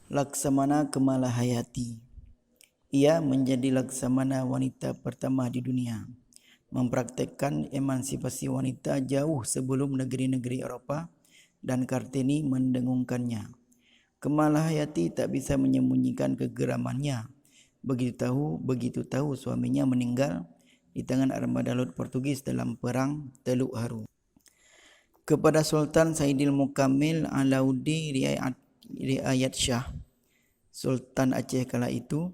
Laksamana Kamalahayati. Ia menjadi laksamana wanita pertama di dunia, mempraktekkan emansipasi wanita jauh sebelum negeri-negeri Eropah dan Kartini mendengungkannya. Kamalahayati tak bisa menyembunyikan kegeramannya. Begitu tahu suaminya meninggal di tangan armada laut Portugis dalam perang Teluk Haru. Kepada Sultan Saidil Mukamil Alauddin Riayat Shah, Sultan Aceh kala itu,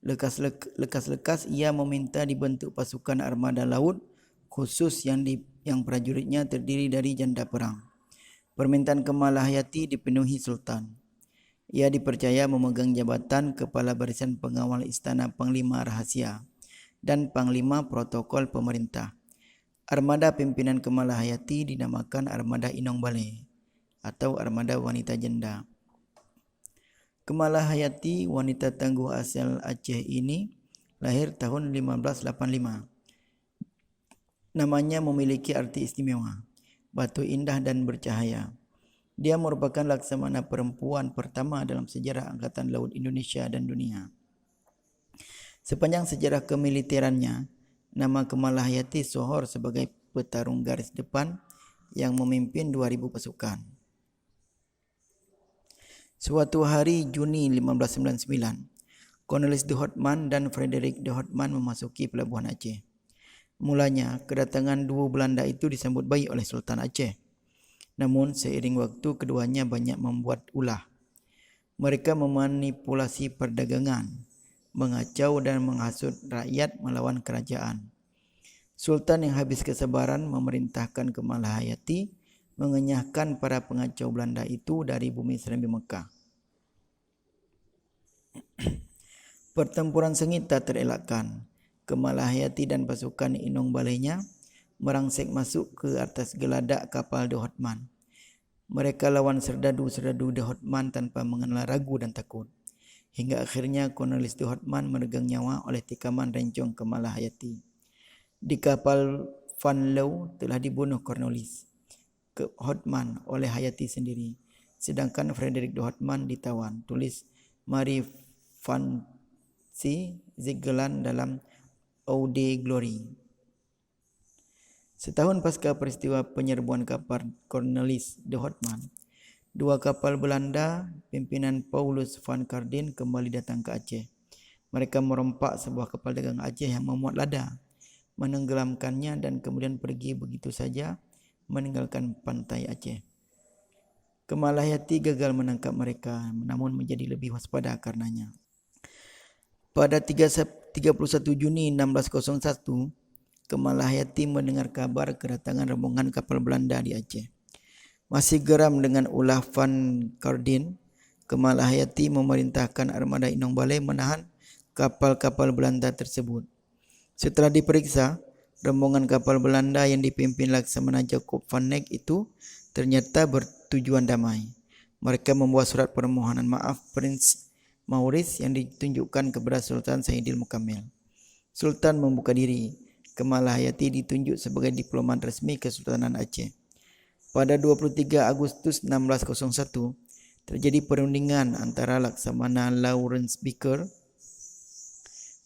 lekas-lekas ia meminta dibentuk pasukan armada laut khusus yang prajuritnya terdiri dari janda perang. Permintaan Kamalahayati dipenuhi Sultan. Ia dipercaya memegang jabatan Kepala Barisan Pengawal Istana Panglima Rahasia dan Panglima Protokol Pemerintah. Armada pimpinan Kamalahayati dinamakan Armada Inong Balai atau Armada Wanita Janda. Kamalahayati, wanita tangguh asal Aceh ini, lahir tahun 1585. Namanya memiliki arti istimewa, batu indah dan bercahaya. Dia merupakan laksamana perempuan pertama dalam sejarah Angkatan Laut Indonesia dan dunia. Sepanjang sejarah kemiliterannya, nama Kamalahayati sohor sebagai petarung garis depan yang memimpin 2000 pasukan. Suatu hari Juni 1599, Cornelis de Houtman dan Frederick de Houtman memasuki pelabuhan Aceh. Mulanya, kedatangan dua Belanda itu disambut baik oleh Sultan Aceh. Namun, seiring waktu keduanya banyak membuat ulah. Mereka memanipulasi perdagangan, mengacau dan menghasut rakyat melawan kerajaan. Sultan yang habis kesabaran memerintahkan Kamalahayati mengenyahkan para pengacau Belanda itu dari bumi Serambi Mekah. Pertempuran sengit tak terelakkan. Kamalahayati dan pasukan Inong Balainya merangsek masuk ke atas geladak kapal de Houtman. Mereka lawan serdadu-serdadu de Houtman tanpa mengenal ragu dan takut. Hingga akhirnya Cornelis de Houtman meregang nyawa oleh tikaman rencong Kamalahayati. Di kapal Van Loo telah dibunuh Cornelis Houtman oleh Hayati sendiri, sedangkan Frederick de Houtman ditawan. Tulis Marie van Ziggelan dalam Oude Glory. Setahun pasca peristiwa penyerbuan kapal Cornelis de Houtman, dua kapal Belanda pimpinan Paulus van Kardin kembali datang ke Aceh. Mereka merompak sebuah kapal dagang Aceh yang memuat lada, menenggelamkannya dan kemudian pergi begitu saja meninggalkan pantai Aceh. Kamalahayati gagal menangkap mereka, namun menjadi lebih waspada karenanya. Pada 31 Juni 1601, Kamalahayati mendengar kabar kedatangan rombongan kapal Belanda di Aceh. Masih geram dengan ulah Van Kardin, Kamalahayati memerintahkan armada Inong Balai menahan kapal-kapal Belanda tersebut. Setelah diperiksa, rombongan kapal Belanda yang dipimpin Laksamana Jacob van Neck itu ternyata bertujuan damai. Mereka membuat surat permohonan maaf Prince Maurice yang ditunjukkan kepada Sultan Saidil Mukamil. Sultan membuka diri. Kamalahayati ditunjuk sebagai diplomat resmi Kesultanan Aceh. Pada 23 Agustus 1601, terjadi perundingan antara Laksamana Lawrence Beaker,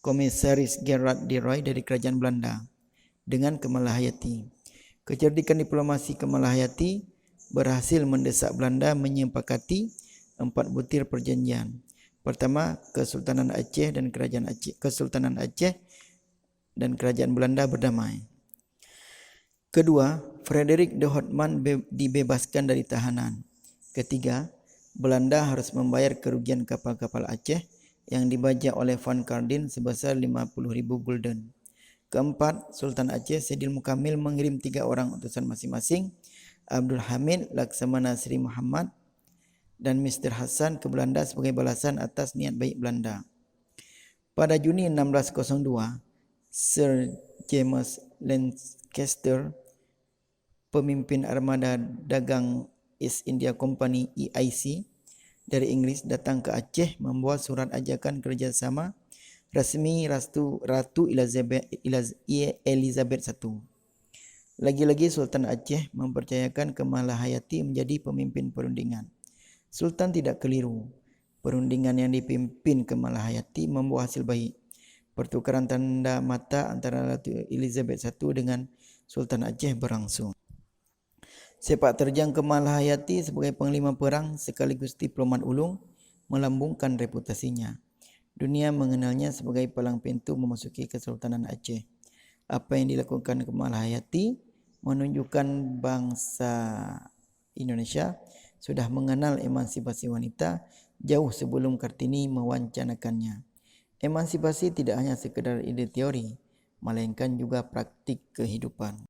Komisaris Gerard de Roy dari kerajaan Belanda, dengan Kamalahayati. Kecerdikan diplomasi Kamalahayati berhasil mendesak Belanda menyepakati 4 butir perjanjian. Pertama, Kesultanan Aceh dan Kerajaan Aceh, Kesultanan Aceh dan Kerajaan Belanda berdamai. Kedua, Frederick de Houtman dibebaskan dari tahanan. Ketiga, Belanda harus membayar kerugian kapal-kapal Aceh yang dibajak oleh Van Kardin sebesar 50,000 gulden. Keempat, Sultan Aceh Saidil Mukamil mengirim 3 orang utusan masing-masing, Abdul Hamid, Laksamana Sri Muhammad dan Mr. Hassan ke Belanda sebagai balasan atas niat baik Belanda. Pada Juni 1602, Sir James Lancaster, pemimpin armada dagang East India Company EIC dari Inggris, datang ke Aceh membawa surat ajakan kerjasama rasmi Ratu Elizabeth I. Lagi-lagi Sultan Aceh mempercayakan Kamalahayati menjadi pemimpin perundingan. Sultan tidak keliru. Perundingan yang dipimpin Kemal Hayati membawa hasil baik. Pertukaran tanda mata antara Ratu Elizabeth I dengan Sultan Aceh berlangsung. Sepak terjang Kemal Hayati sebagai panglima perang sekaligus diplomat ulung melambungkan reputasinya. Dunia mengenalnya sebagai palang pintu memasuki Kesultanan Aceh. Apa yang dilakukan Kemal Hayati menunjukkan bangsa Indonesia sudah mengenal emansipasi wanita jauh sebelum Kartini mewancanakannya. Emansipasi tidak hanya sekedar ide teori, melainkan juga praktik kehidupan.